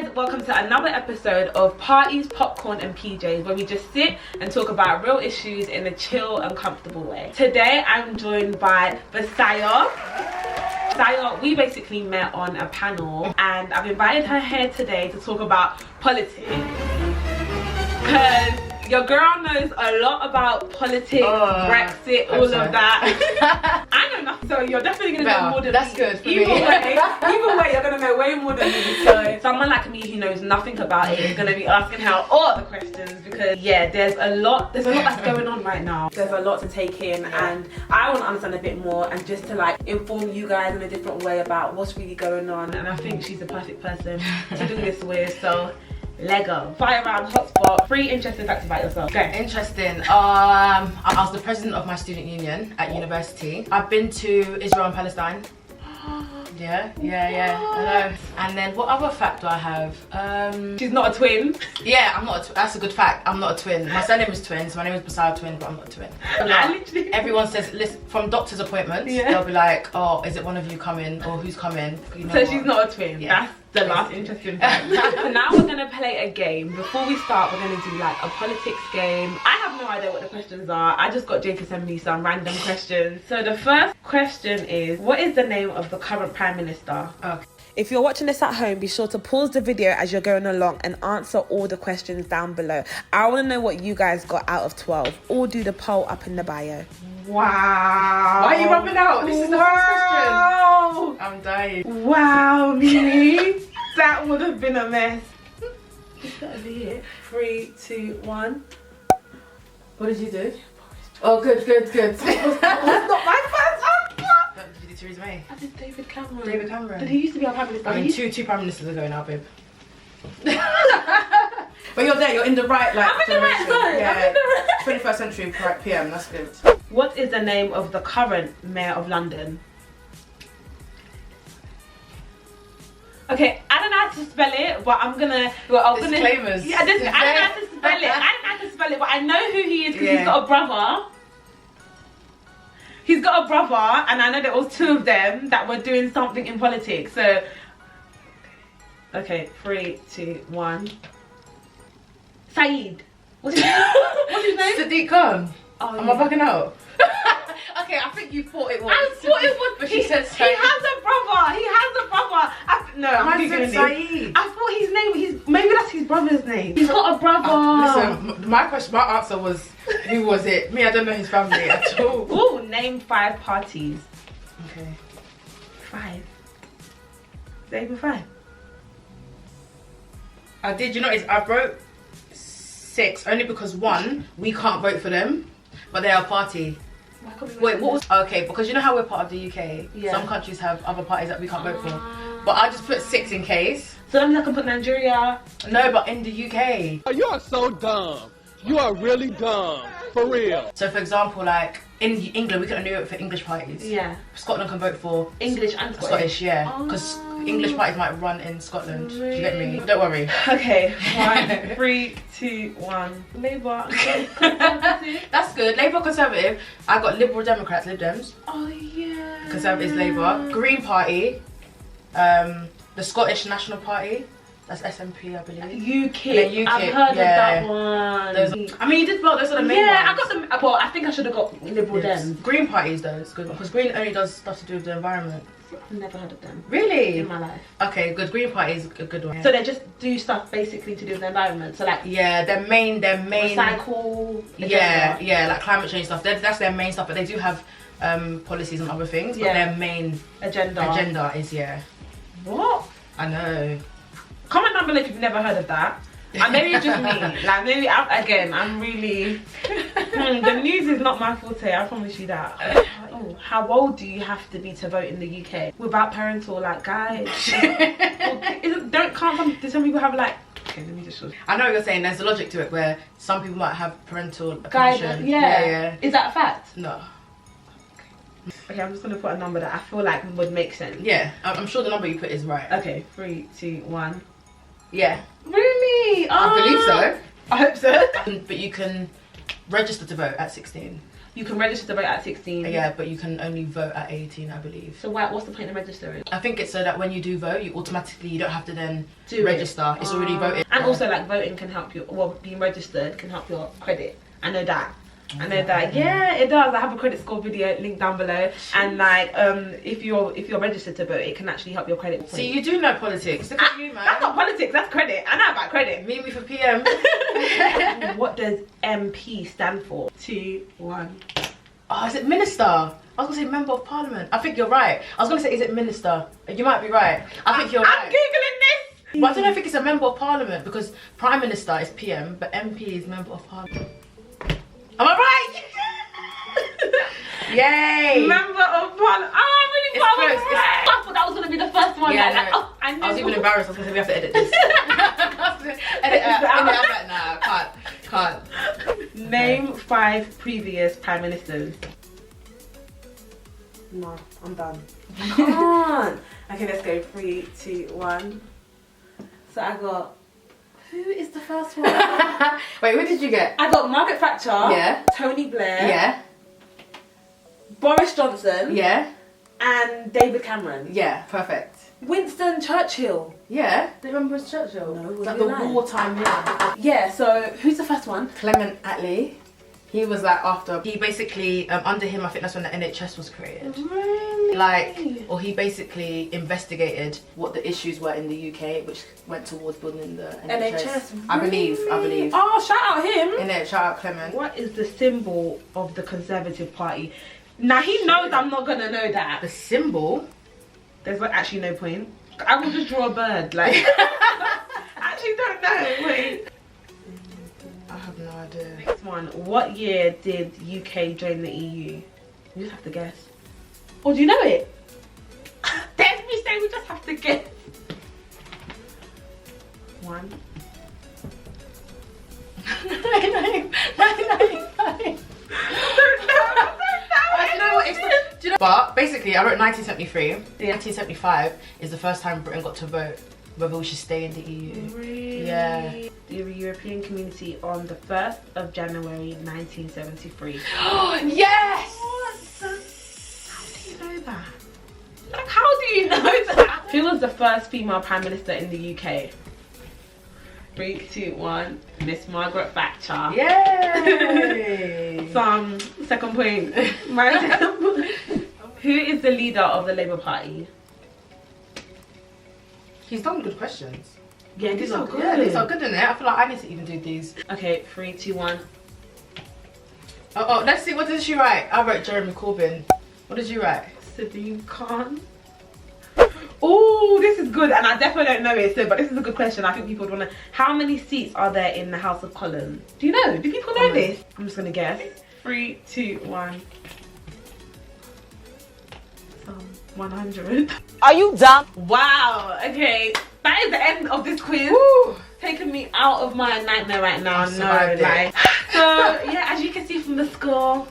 guys, welcome to another episode of Parties, Popcorn and PJs, where we just sit and talk about real issues in a chill and comfortable way. Today I'm joined by Busyo. Busyo, we basically met on a panel and I've invited her here today to talk about politics, because your girl knows a lot about politics, Brexit, all of that. I know nothing, so you're definitely gonna know more than that's me. Good for either me. Either way, you're gonna know way more than me. So someone like me who knows nothing about it is gonna be asking her all the questions, because yeah, there's a lot that's going on right now. There's a lot to take in, and I want to understand a bit more and just to like inform you guys in a different way about what's really going on. And I think she's the perfect person to do this with. So Lego. Fire round, hotspot. 3 interesting facts about yourself. Go. Interesting. I was the president of my student union at university. I've been to Israel and Palestine. Yeah. I know. And then what other fact do I have? She's not a twin. Yeah, I'm not. That's a good fact. I'm not a twin. My surname is Twin, so my name is Busyo Twin, but I'm not a twin. Like, everyone says, listen, from doctor's appointments, they'll be like, oh, is it one of you coming, or who's coming? You know, so she's not a twin. Yeah. That's the last interesting fact. So now we're gonna play a game. Before we start, we're gonna do like a politics game. I have no idea what the questions are. I just got Jay to send me some random questions. So the first question is, what is the name of the current Prime Minister? Okay. If you're watching this at home, be sure to pause the video as you're going along and answer all the questions down below. I want to know what you guys got out of 12. Or do the poll up in the bio. Wow. Why are you rubbing out? This is the first question. I'm dying. Wow, Mimi. That would have been a mess. Just over here. 3, 2, 1. What did you do? Oh, good. That's not my first answer. Did you do Theresa May? I did David Cameron. David Cameron. But he used to be our Prime Minister. I mean, two Prime Ministers ago now, babe. But you're there, you're in the right, like, I'm in the right zone. Yeah. I'm in the right. 21st century PM, that's good. What is the name of the current Mayor of London? Okay, I don't know how to spell it, but I'm gonna... Disclaimers. Yeah, I don't know how to spell it. I don't know how to spell it, but I know who he is because he's got a brother. He's got a brother, and I know there was 2 of them that were doing something in politics. So, okay, 3, 2, 1. Saeed. What's his name? What's his name? Sadiq Khan. Oh, Am I bugging out? Okay, I think you thought it was. I thought it was. But she said Saeed. He has a brother. He has a brother. I'm said Saeed. I thought his name. Maybe that's his brother's name. He's got a brother. Listen, my answer was, who was it? Me, I don't know his family at all. Ooh, name 5 parties. Okay. 5. Is that even 5? I did. You know, I wrote 6 only because 1, we can't vote for them, but they are a party. Wait, what was... Okay, because you know how we're part of the UK? Yeah. Some countries have other parties that we can't vote for. But I just put 6 in case. So that means I can put Nigeria? No, but in the UK. You are so dumb. You are really dumb. For real. So for example, like, in England, we can only vote for English parties. Yeah. Scotland can vote for... English and Scottish, yeah. Because English parties might run in Scotland. Do you get me? Don't worry. Okay, 1, 3, 2, 1. Labour. That's good. Labour, Conservative. I got Liberal Democrats, Lib Dems. Oh yeah. Conservatives, Labour. Green Party. The Scottish National Party. That's SNP, I believe. UKIP. I've heard of that one. I mean, you did well. Those are the main ones. Yeah, I got them. Well, I think I should have got Liberal Dems. Green Parties, though, it's good because Green only does stuff to do with the environment. I've never heard of them. Really? In my life. Okay, good. Green Party is a good one. Yeah. So they just do stuff basically to do with the environment. So like, yeah, their main recycle. Yeah, like climate change stuff. That's their main stuff. But they do have policies and other things. But their main agenda is What? I know. Comment down below if you've never heard of that. And maybe it's just me. Like maybe I'm really. The news is not my forte. I promise you that. Oh, how old do you have to be to vote in the UK without parental like guides? Do some people have like? Okay, let me just show. I know what you're saying. There's a logic to it where some people might have parental guidance. Yeah. Is that a fact? No. Okay, I'm just gonna put a number that I feel like would make sense. Yeah, I'm sure the number you put is right. Okay, 3, 2, 1. Yeah. Really? I believe so. I hope so. But you can register to vote at 16. You can register to vote at 16. Yeah, but you can only vote at 18, I believe. So what's the point of registering? I think it's so that when you do vote, you don't have to then register. It's already voted. And also, like, voting can help you, well, being registered can help your credit. I know that. Yeah, it does. I have a credit score video linked down below, and like if you're registered to vote, it can actually help your credit point. See, you do know politics. Look at you, man. That's not politics, that's credit. I know about credit. Meet me for PM. What does MP stand for? 2, 1. Oh, is it minister? I was gonna say member of parliament. I think you're right. I was gonna say, is it minister? You might be right. I think you're right. I'm googling this. But I don't think it's a member of parliament, because prime minister is PM, but MP is member of parliament. Am I right? Yay! Member of parliament. Oh, I'm really It's proud close. of that. I thought that was gonna be the first one. Yeah, like, no. oh, I was even embarrassed. I was gonna say, we have to edit this. edit it out. I'm like, nah, can't. Name 5 previous prime ministers. No, I'm done. Come on. Okay, let's go. 3, 2, 1. So I got. Who is the first one? Wait, who did you get? I got Margaret Thatcher. Yeah. Tony Blair. Yeah. Boris Johnson. Yeah. And David Cameron. Yeah, perfect. Winston Churchill. Yeah. Do you remember his Churchill? No, it's like the wartime year. Yeah, so who's the first one? Clement Attlee. He was like after, he basically, under him, I think that's when the NHS was created. Really? Like, or he basically investigated what the issues were in the UK, which went towards building the NHS. Really? I believe. Oh, shout out him. Innit, shout out Clement. What is the symbol of the Conservative Party? Now he knows I'm not gonna know that. The symbol? There's like actually no point. I will just draw a bird. Like, I actually don't know. Wait. I have no idea. Next one. What year did UK join the EU? You just have to guess. Or do you know it? There's me saying we just have to guess. 1. 995. But basically, I wrote 1973. 1975 is the first time Britain got to vote whether we should stay in the EU. Really? Yeah. The European Community on the 1st of January 1973. Yes! How do you know that? Like, how do you know that? Who was the first female Prime Minister in the UK? 3, 2, 1. Miss Margaret Thatcher. Yay! Some second point. My second point. Who is the leader of the Labour Party? He's done good questions. Yeah, these are good. Yeah, these are good in it. I feel like I need to even do these. Okay, 3, 2, 1. Oh, let's see. What did she write? I wrote Jeremy Corbyn. What did you write? Sadiq Khan. Oh, this is good, and I definitely don't know it. So, but this is a good question. I think people would want to. How many seats are there in the House of Commons? Do you know? Do people know this? I'm just gonna guess. 3, 2, 1. 100. Are you dumb? Wow. Okay, that is the end of this quiz. Woo. Taking me out of my nightmare right now. I survived it. So yeah, as you can see from the score.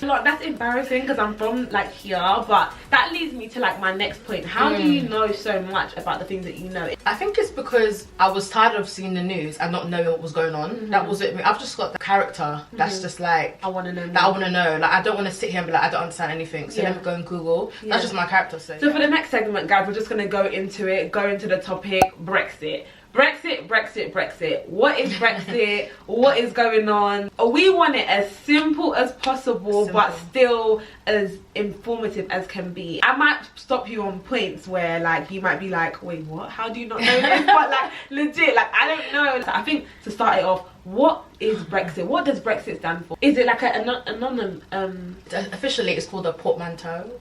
Like, that's embarrassing because I'm from like here, but that leads me to like my next point. How do you know so much about the things that you know? I think it's because I was tired of seeing the news and not knowing what was going on. That was it. I've just got the character that's just like I want to know. That I want to know. Like, I don't want to sit here and be like, I don't understand anything. So let me go and Google. That's just my character. So for the next segment, guys, we're just gonna go into the topic Brexit. Brexit. What is Brexit? What is going on? We want it as simple as possible, but still as informative as can be. I might stop you on points where like you might be like, wait, what? How do you not know this? But like legit, like I don't know. So I think to start it off, what is Brexit? What does Brexit stand for? Is it like officially it's called a portmanteau.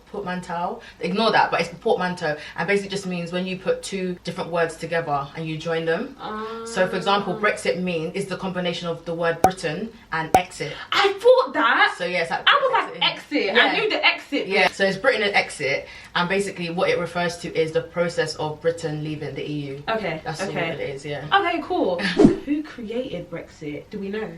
Ignore that, but it's a portmanteau, and basically just means when you put 2 different words together and you join them. So for example, Brexit is the combination of the word Britain and exit. I thought that. So yeah, it's like I was like exit. Yeah. I knew the exit. Yeah. So it's Britain and exit, and basically what it refers to is the process of Britain leaving the EU. Okay. That's what it is. Yeah. Okay, cool. Who created Brexit? Do we know?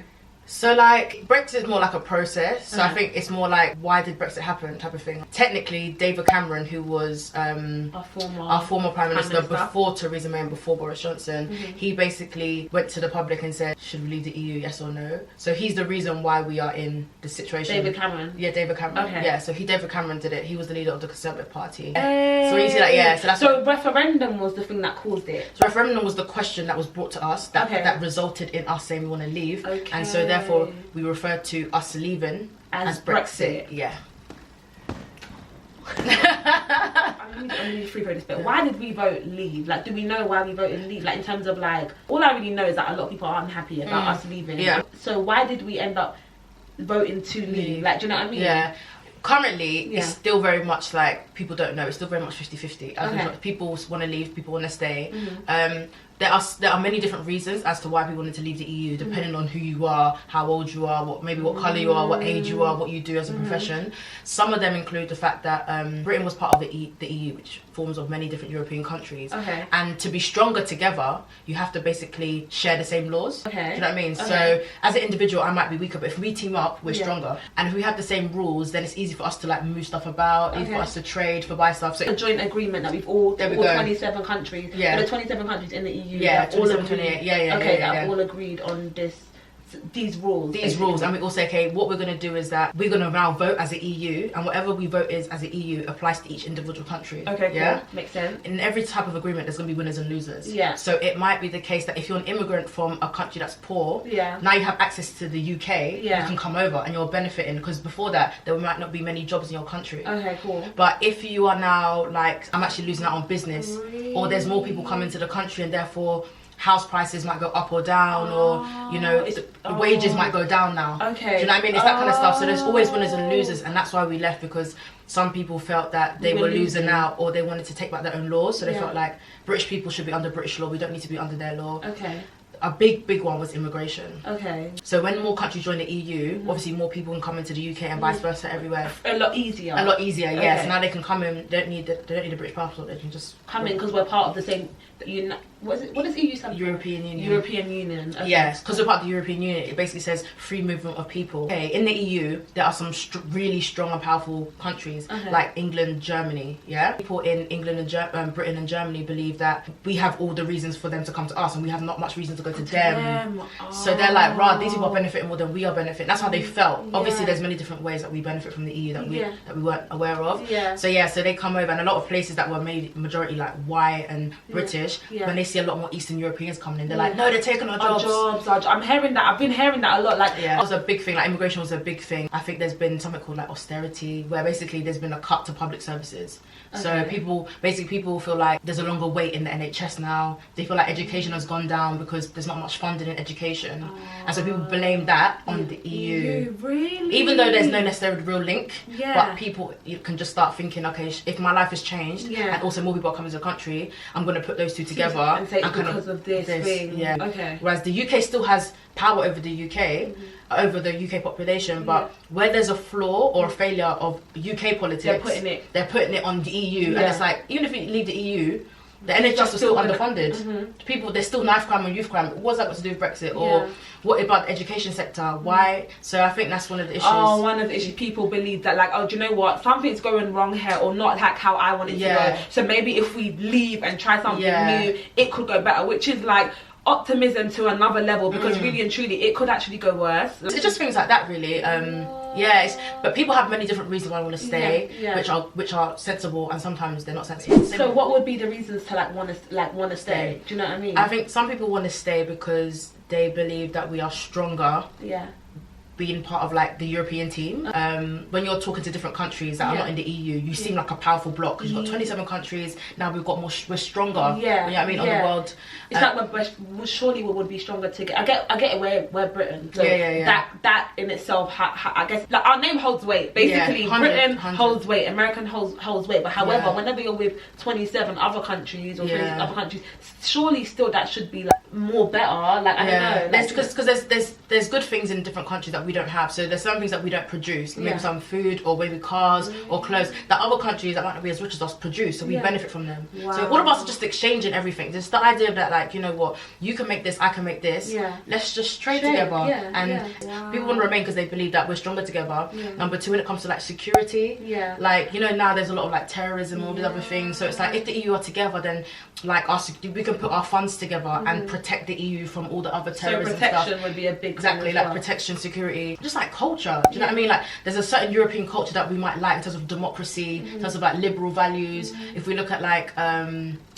So like Brexit is more like a process. So I think it's more like, why did Brexit happen type of thing. Technically, David Cameron, who was our former Prime Minister before Theresa May and before Boris Johnson, he basically went to the public and said, should we leave the EU, yes or no? So he's the reason why we are in this situation. David Cameron? Yeah, David Cameron. Okay. Yeah, so David Cameron did it. He was the leader of the Conservative Party. So you see that, yeah. So that's referendum was the thing that caused it. So referendum was the question that was brought to us that resulted in us saying we want to leave. And so therefore we refer to us leaving as Brexit. Yeah. I need to free vote this bit. Why did we vote leave? Like, do we know why we voted leave? Like, in terms of like, all I really know is that a lot of people are unhappy about us leaving. Yeah. So why did we end up voting to leave? Like, do you know what I mean? Yeah. Currently, it's still very much like, people don't know. It's still very much 50-50. Okay. People want to leave, people want to stay. There are many different reasons as to why people wanted to leave the EU, depending on who you are, how old you are, what colour you are, what age you are, what you do as a profession. Some of them include the fact that Britain was part of the EU, which forms of many different European countries. Okay. And to be stronger together, you have to basically share the same laws. Okay. Do you know what I mean? Okay. So as an individual, I might be weaker, but if we team up, we're stronger. And if we have the same rules, then it's easy for us to like move stuff about, easy for us to trade, for buy stuff. So a joint agreement that we've all 27 countries, yeah, the 27 countries in the EU, yeah, all agreed, 28, yeah, all agreed on these rules. And we all say, okay, what we're going to do is that we're going to now vote as a EU, and whatever we vote is as a EU applies to each individual country. Okay, cool. Yeah, makes sense. In every type of agreement, there's going to be winners and losers. Yeah. So it might be the case that if you're an immigrant from a country that's poor, now you have access to the UK. You can come over and you're benefiting, because before that there might not be many jobs in your country. Okay, cool. But if you are now like, I'm actually losing out on business, or there's more people coming to the country, and therefore house prices might go up or down, or you know, the wages might go down now. Okay. Do you know what I mean? It's that kind of stuff. So there's always winners and losers, and that's why we left, because some people felt that they were losing out, or they wanted to take back their own laws. So they felt like British people should be under British law. We don't need to be under their law. Okay. A big one was immigration. Okay. So when more countries join the EU, obviously more people can come into the UK and vice versa everywhere. A lot easier. Yeah. Okay. So now they can come in. They don't need a British passport. They can just come in because we're part of the same. What does EU stand for? European Union. European Union. Okay. Yes, because we're part of the European Union. It basically says free movement of people. Okay, in the EU, there are some really strong and powerful countries like England, Germany. Yeah, people in England and Britain and Germany believe that we have all the reasons for them to come to us, and we have not much reason to go to them. So they're like, right, these people are benefiting more than we are benefiting. That's how they felt. Obviously, there's many different ways that we benefit from the EU that we weren't aware of. Yeah. So so they come over, and a lot of places that were made majority like white and British, when they see a lot more Eastern Europeans coming in, they're like, no, they're taking our jobs. I'm hearing that. I've been hearing that a lot. Like, it was a big thing. Like, immigration was a big thing. I think there's been something called like austerity, where basically there's been a cut to public services. So people feel like there's a longer wait in the NHS now. They feel like education has gone down because there's not much funding in education, and so people blame that on the EU. Really? Even though there's no necessarily real link, but people can just start thinking, okay, if my life has changed, and also more people are coming to the country, I'm going to put those two together and say because of this thing. Yeah. Okay. Whereas the UK still has power over the UK, over the UK population, but where there's a flaw or a failure of UK politics, they're putting it on the EU, and it's like, even if you leave the EU, the NHS is still underfunded. People, there's still knife crime and youth crime. What's that got to do with Brexit? Or what about the education sector? Why? So I think that's one of the issues. Oh, one of the issues. People believe that, like, oh, do you know what? Something's going wrong here, or not like how I want it to go. So maybe if we leave and try something new, it could go better, which is like optimism to another level, because really and truly it could actually go worse. It's just things like that, really. But people have many different reasons why they want to stay, which are sensible, and sometimes they're not sensible. So what would be the reasons to want to stay? Do you know what I mean? I think some people want to stay because they believe that we are stronger. Being part of like the European team. When you're talking to different countries that are not in the EU, you seem like a powerful bloc, because you've got 27 countries. Now we're stronger. You know what I mean, on the world. It's like surely we would be stronger together. I get it. We're Britain. So that in itself, I guess, like, our name holds weight. Basically, 100. holds weight. American holds weight. But however, whenever you're with 27 other countries or 20 other countries, surely still that should be like more better. Like, I don't know. Because there's good things in different countries that that we don't have. So there's some things that we don't produce, maybe some food or maybe cars or clothes that other countries that might not be as rich as us produce, so we benefit from them. So all of us are just exchanging everything. There's the idea that, like, you know what, you can make this, I can make this, let's just trade together. And people want to remain because they believe that we're stronger together. Number two, when it comes to like security, like, you know, now there's a lot of like terrorism and all these other things, so it's like if the EU are together, then like we can put our funds together and protect the EU from all the other terrorism so protection stuff. would be a big exactly thing like well. Protection, security, just like culture, do you know what I mean? Like there's a certain European culture that we might like in terms of democracy, in terms of like liberal values. If we look at like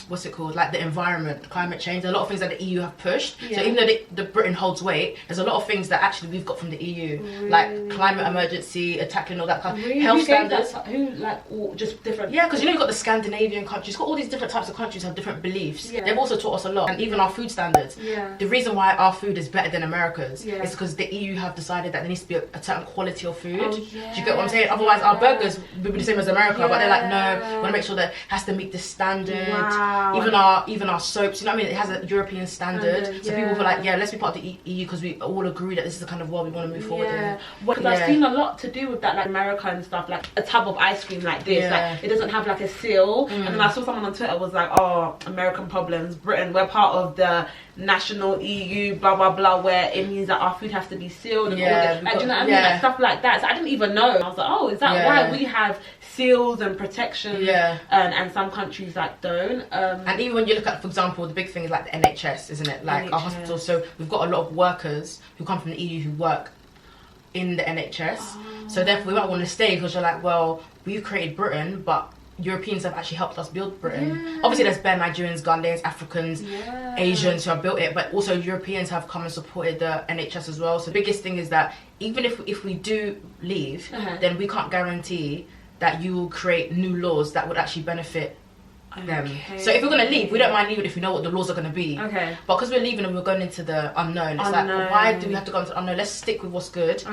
what's it called, like the environment, climate change, a lot of things that the EU have pushed. So even though the Britain holds weight, there's a lot of things that actually we've got from the EU, like climate emergency, tackling all that kind of health standards. Who like all just different? Yeah, because you know you've got the Scandinavian countries, got all these different types of countries have different beliefs. They've also taught us a lot, and even our food standards. The reason why our food is better than America's is because the EU have decided that there needs to be a certain quality of food. Do you get what I'm saying? Otherwise our burgers would be the same as America, but they're like, no, we want to make sure that it has to meet this standard. Even our soaps, you know what I mean? It has a European standard. So people were like, yeah, let's be part of the EU because we all agree that this is the kind of world we want to move forward in. Because I've seen a lot to do with that, like America and stuff, like a tub of ice cream like this, like it doesn't have like a seal. And then I saw someone on Twitter was like, oh, American problems, Britain, we're part of the national EU, blah blah blah, where it means that our food has to be sealed and all that. Like, do you know what I mean? Like stuff like that. So I didn't even know. I was like, oh, is that why we have seals and protection? And some countries like don't. And even when you look at, for example, the big thing is like the NHS, isn't it? Like our hospitals. So we've got a lot of workers who come from the EU who work in the NHS. So therefore we might want to stay because you're like, well, we've created Britain, but Europeans have actually helped us build Britain. Obviously there's bare Nigerians, Ghanaians, Africans, Asians who have built it, but also Europeans have come and supported the NHS as well. So the biggest thing is that even if we do leave, then we can't guarantee that you will create new laws that would actually benefit them. So if we're going to leave, we don't mind leaving if we know what the laws are going to be. But because we're leaving and we're going into the unknown, it's like, why do we have to go into the unknown? Let's stick with what's good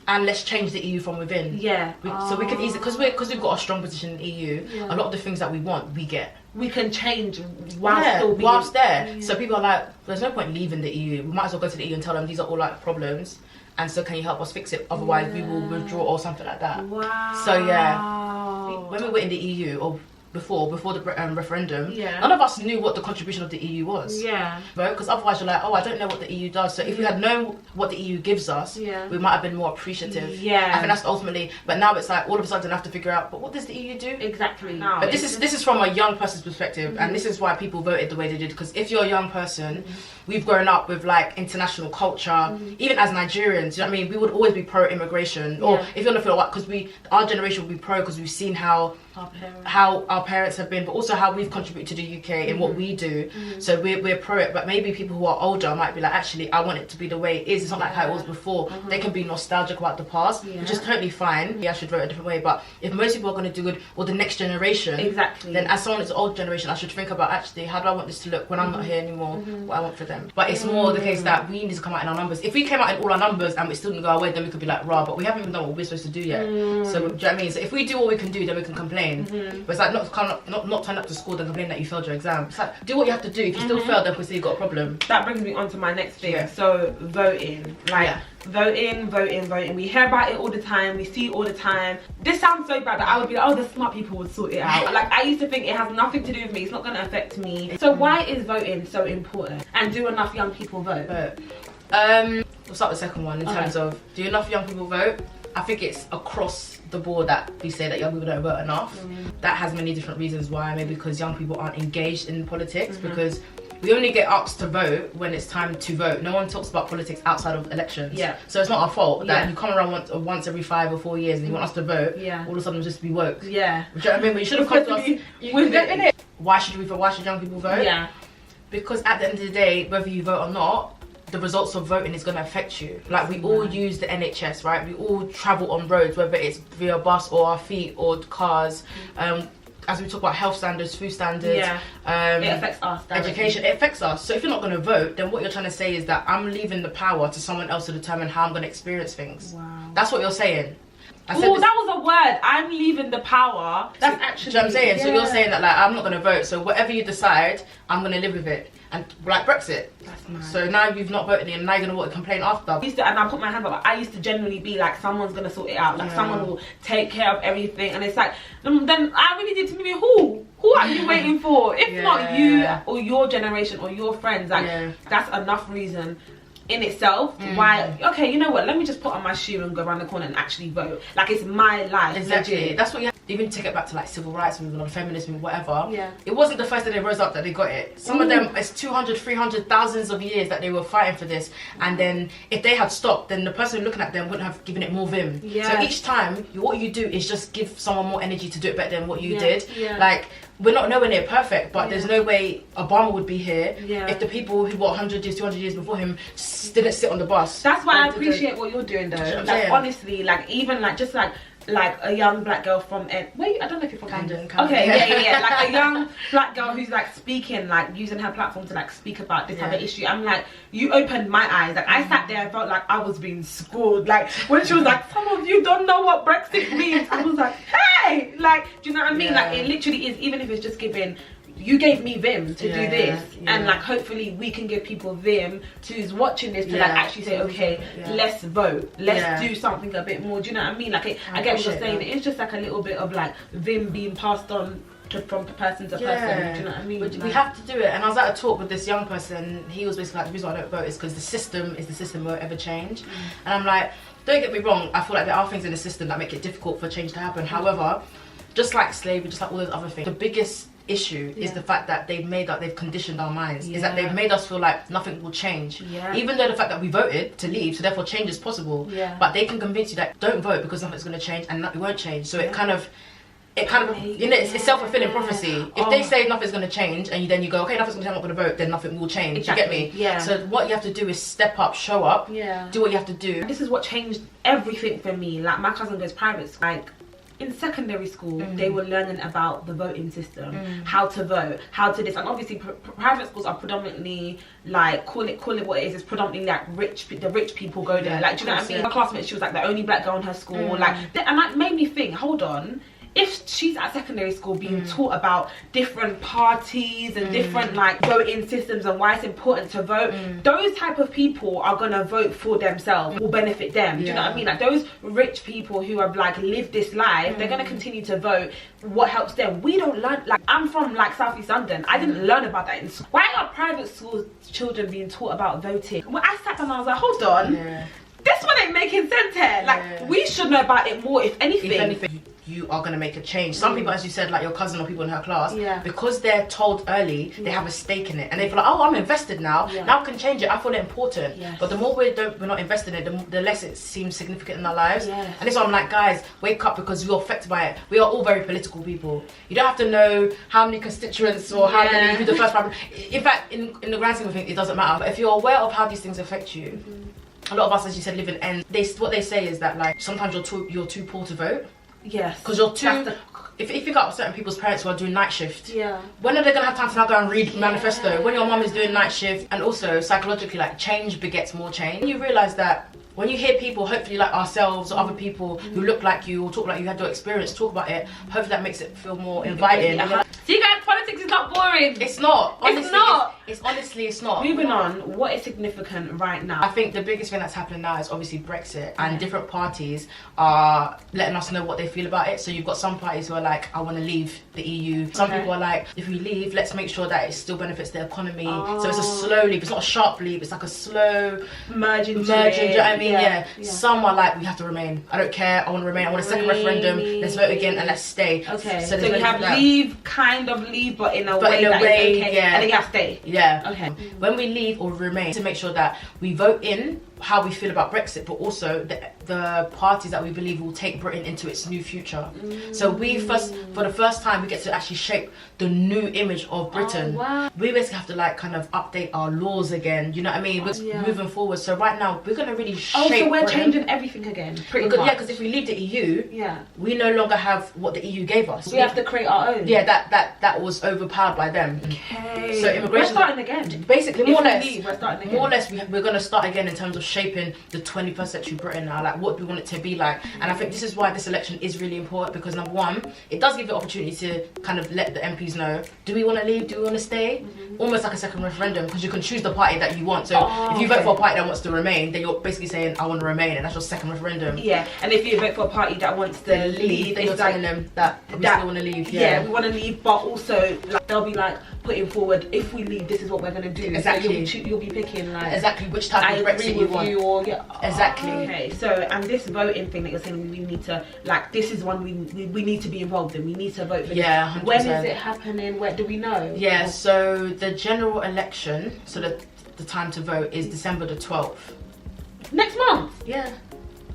and let's change the EU from within. So we can easily, because we've got a strong position in the EU, a lot of the things that we want, we get. We can change whilst there. So people are like, there's no point leaving the EU. We might as well go to the EU and tell them these are all like problems. And so can you help us fix it? Otherwise we will withdraw or something like that. So when we were in the EU, or before the referendum, none of us knew what the contribution of the EU was. Because otherwise you're like, oh, I don't know what the EU does. So if we had known what the EU gives us, we might have been more appreciative. I think that's ultimately, but now it's like all of a sudden I have to figure out, but what does the EU do? Exactly. But this is from a young person's perspective, and this is why people voted the way they did. Because if you're a young person, we've grown up with like international culture, even as Nigerians, you know what I mean? We would always be pro-immigration, or if you want to feel like, because our generation will be pro, because we've seen how our parents have been, but also how we've contributed to the UK in what we do. So we're pro it, but maybe people who are older might be like, actually I want it to be the way it is. It's not like how it was before. They can be nostalgic about the past, which is totally fine. I should vote a different way, but if most people are going to do it, or the next generation, then as someone that's the old generation, I should think about, actually, how do I want this to look when I'm not here anymore, what I want for them. But it's more the case that we need to come out in our numbers. If we came out in all our numbers and we still didn't go our way, then we could be like, rah, but we haven't even done what we're supposed to do yet. So do you know what I mean? So if we do what we can do, then we can complain. But it's like not turn up to school and complain that you failed your exam. It's like, do what you have to do. If you still fail, then we say you've got a problem. That brings me on to my next thing. So voting, like voting. We hear about it all the time. We see it all the time. This sounds so bad that I would be like, oh, the smart people would sort it out. Like, I used to think it has nothing to do with me. It's not going to affect me. So why is voting so important? And do enough young people vote? We'll start with the second one in terms of, do enough young people vote? I think it's across the board that we say that young people don't vote enough. That has many different reasons why. Maybe because young people aren't engaged in politics, because we only get asked to vote when it's time to vote. No one talks about politics outside of elections. So it's not our fault that you come around once every 5 or 4 years and you want us to vote. All of a sudden just be woke. Do you know what I mean? We should have come to us. Why should we vote? Why should young people vote? Because at the end of the day, whether you vote or not, the results of voting is going to affect you. Like, we all use the NHS, right? We all travel on roads, whether it's via bus or our feet or cars. As we talk about health standards, food standards, it affects us directly. Education, it affects us. So if you're not going to vote, then what you're trying to say is that I'm leaving the power to someone else to determine how I'm going to experience things. That's what you're saying. Oh, that was a word. I'm leaving the power. That's actually, do you know what I'm saying? So you're saying that, like, I'm not going to vote, so whatever you decide, I'm going to live with it. and like Brexit. That's mad. So now you've not voted and now you're gonna complain after. And I put my hand up. I used to genuinely be like, someone's gonna sort it out. Like someone will take care of everything. And it's like, then I really did to me. Who are you waiting for? If not you or your generation or your friends, like that's enough reason in itself why, okay, you know what, let me just put on my shoe and go around the corner and actually vote. Like, it's my life. Exactly. Legit. That's what you have. Even to get back to like civil rights movement or feminism, whatever. Yeah. It wasn't the first day they rose up that they got it. Some of them, it's 200, 300, thousands of years that they were fighting for this. And then if they had stopped, then the person looking at them wouldn't have given it more vim. So each time, what you do is just give someone more energy to do it better than what you did. Like, we're not nowhere near perfect, but there's no way Obama would be here if the people who were 100 years, 200 years before him didn't sit on the bus. That's why I appreciate what you're doing, though. Like, honestly, like, even like, just like a young black girl from wait, I don't know if you're from Camden. Okay, yeah, like a young black girl who's like speaking, like using her platform to like speak about this type of issue. I'm like, you opened my eyes. Like, I sat there and felt like I was being schooled. Like, when she was like, some of you don't know what Brexit means, I was like, hey, like, do you know what I mean? Like, it literally is, even if it's just giving, you gave me vim to do this, and like, hopefully we can give people vim who's watching this to like actually say, okay, let's vote, let's do something a bit more. Do you know what I mean? Like, I get what you're saying. It's just like a little bit of like vim being passed on from person to person. Do you know what I mean? But we have to do it. And I was at a talk with this young person. He was basically like, the reason why I don't vote is because the system won't ever change. And I'm like, don't get me wrong, I feel like there are things in the system that make it difficult for change to happen. However, just like slavery, just like all those other things, the biggest issue is the fact that they've conditioned our minds. Is that they've made us feel like nothing will change. Even though the fact that we voted to leave, so therefore change is possible. But they can convince you that don't vote because nothing's going to change, and it won't change. So it kind of, you know, it's self-fulfilling prophecy. If they say nothing's going to change, and then you go, okay, nothing's going to change, I'm not going to vote, then nothing will change. Exactly. You get me? So what you have to do is step up, show up, do what you have to do. This is what changed everything for me. Like, my cousin goes private school. Like, in secondary school, they were learning about the voting system, how to vote, how to this, and obviously private schools are predominantly like, call it what it is. It's predominantly like the rich people go there. Like, do you know what I mean? My classmate, she was like the only black girl in her school. Like, and that made me think, hold on. If she's at secondary school being taught about different parties and different like voting systems and why it's important to vote, those type of people are gonna vote for themselves, will benefit them. Do you know what I mean? Like, those rich people who have like lived this life, they're gonna continue to vote what helps them. We don't learn. Like, I'm from like South East London. I didn't learn about that in school. Why are private school children being taught about voting? When I sat down, I was like, hold on, this one ain't making sense here. Like, we should know about it more, if anything. You are going to make a change. Some people, as you said, like your cousin or people in her class, because they're told early, they have a stake in it, and they feel like, oh, I'm invested now, now I can change it, I feel it important. But the more we're not invested in it, the less it seems significant in our lives. And that's why I'm like, guys, wake up, because you're affected by it. We are all very political people. You don't have to know how many constituents or how many, who the first prime. In fact, in the grand scheme of things, it doesn't matter. But if you're aware of how these things affect you, a lot of us, as you said, live in ends. What they say is that, like, sometimes you're too poor to vote. Because you're too. If you got certain people's parents who are doing night shift, when are they gonna have time to now go and read manifesto? When your mum is doing night shift, and also psychologically, like, change begets more change. When you realise that, when you hear people, hopefully like ourselves or other people who look like you or talk like you had your experience, talk about it, hopefully that makes it feel more inviting. See, guys, politics is not boring. It's not. Honestly, it's not. It's not. Moving on, what is significant right now? I think the biggest thing that's happening now is obviously Brexit, and different parties are letting us know what they feel about it. So you've got some parties who are like, I want to leave the EU. Some people are like, if we leave, let's make sure that it still benefits the economy. So it's a slow leave. It's not a sharp leave. It's like a slow merging. Do you know what I mean? Some are like, we have to remain. I don't care. I want to remain. I want a second referendum. Let's vote again and let's stay. So you have leave, kind of leave, but in a way that is okay. And then you have to stay. When we leave or remain, to make sure that we vote in how we feel about Brexit, but also the parties that we believe will take Britain into its new future. So for the first time, we get to actually shape the new image of Britain. We basically have to like kind of update our laws again. You know what I mean? We're moving forward. So right now, we're gonna really shape. So we're Britain. changing everything again. Pretty much. Yeah, because if we leave the EU, we no longer have what the EU gave us. We have to create our own. Yeah, that was overpowered by them. Okay. So immigration. We're starting again. Basically, more or less. We're starting again. More or less, we're gonna start again in terms of shaping the 21st century Britain now. Like, like what do we want it to be like. And I think this is why this election is really important, because number one, it does give the opportunity to kind of let the MPs know, do we want to leave, do we want to stay? Almost like a second referendum, because you can choose the party that you want. So if you vote for a party that wants to remain, then you're basically saying I want to remain, and that's your second referendum. Yeah, and if you vote for a party that wants to leave, then you're telling them that we still want to leave. Yeah, we want to leave, but also like, they'll be like putting forward, if we leave, this is what we're going to do. Exactly. So you'll be picking like exactly which type of Brexit you want. Exactly. Okay, so and this voting thing that you're saying, we need to, like, this is one we need to be involved in. We need to vote for this. 100%. When is it happening? Where do we know? Yeah, so the general election, so the time to vote is December the 12th. Next month? Yeah,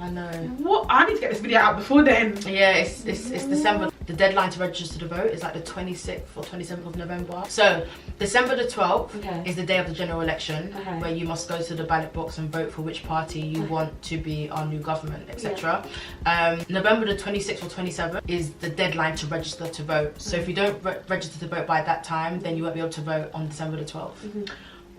I know. What? I need to get this video out before then. Yeah, it's December. The deadline to register to vote is like the 26th or 27th of November. So December the 12th is the day of the general election, where you must go to the ballot box and vote for which party you want to be our new government, etc. November the 26th or 27th is the deadline to register to vote. So if you don't register to vote by that time, then you won't be able to vote on December the 12th.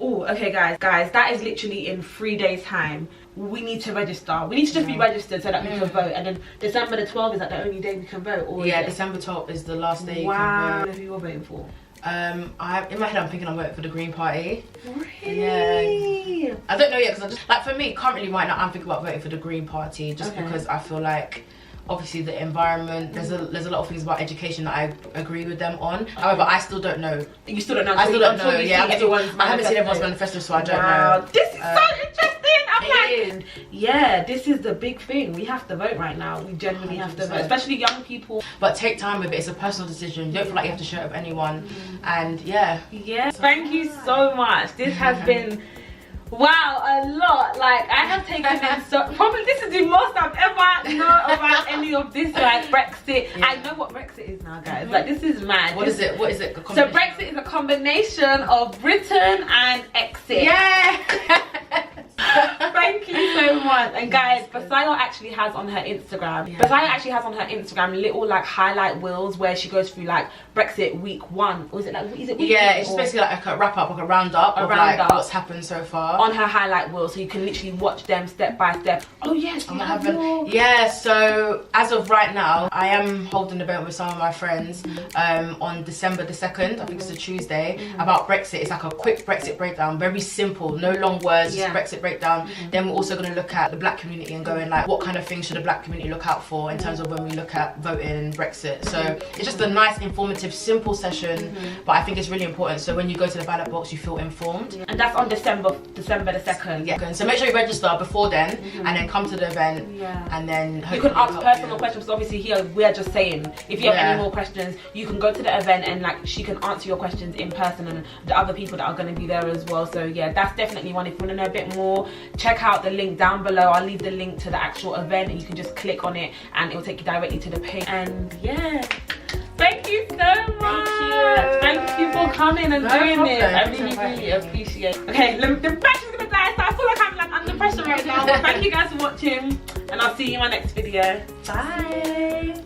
Oh, okay, guys, that is literally in 3 days' time. We need to register. We need to just be registered so that we can vote. And then December the 12th, is that the only day we can vote? Or yeah, December 12th is the last day you can vote. Who you're voting for? In my head, I'm thinking I'm voting for the Green Party. Really? Yeah. I don't know yet, because I just, like, for me, currently right now, I'm thinking about voting for the Green Party, just because I feel like, obviously the environment, there's a lot of things about education that I agree with them on. However, I still don't know. You still don't know? I still don't know. Yeah, I haven't seen everyone's manifesto, so I don't know. This is so interesting. I'm like, yeah, this is the big thing. We have to vote right now. We genuinely have to vote, especially young people. But take time with it. It's a personal decision. You don't feel like you have to share it with anyone. And yeah. Yeah. Thank you so much. This has been, wow, a lot. Like, I have taken in so, probably this is the most I've ever known about any of this, like Brexit. I know what Brexit is now, guys. Like, this is mad. What is it? What is it? So Brexit is a combination of Britain and exit. Yeah. Thank you so much. And guys, Busayo actually has on her Instagram, little like highlight reels where she goes through like Brexit week 1. Or is it like, is it week Yeah, 1, it's basically like a wrap up, like a roundup of like what's happened so far. On her highlight reel, so you can literally watch them step by step. Oh yes, yeah, so as of right now, I am holding an event with some of my friends on December the 2nd, I think it's a Tuesday, about Brexit. It's like a quick Brexit breakdown, very simple, no long words, just Brexit breakdown. Then we're also going to look at the black community and going like, what kind of things should the black community look out for in terms of when we look at voting and Brexit. So it's just a nice, informative, simple session, but I think it's really important. So when you go to the ballot box, you feel informed. And that's on December the 2nd. Yeah. So make sure you register before then, and then come to the event, and then you can ask personal questions. Because obviously here we're just saying, if you have any more questions, you can go to the event and like she can answer your questions in person, and the other people that are going to be there as well. So yeah, that's definitely one. If you want to know a bit more, check out the link down below. I'll leave the link to the actual event, and you can just click on it and it will take you directly to the page. And yeah, thank you so much. Thank you for coming and doing this. I really appreciate it. Okay, the battery's gonna die, so I feel like I'm like under pressure right now. But thank you guys for watching, and I'll see you in my next video. Bye.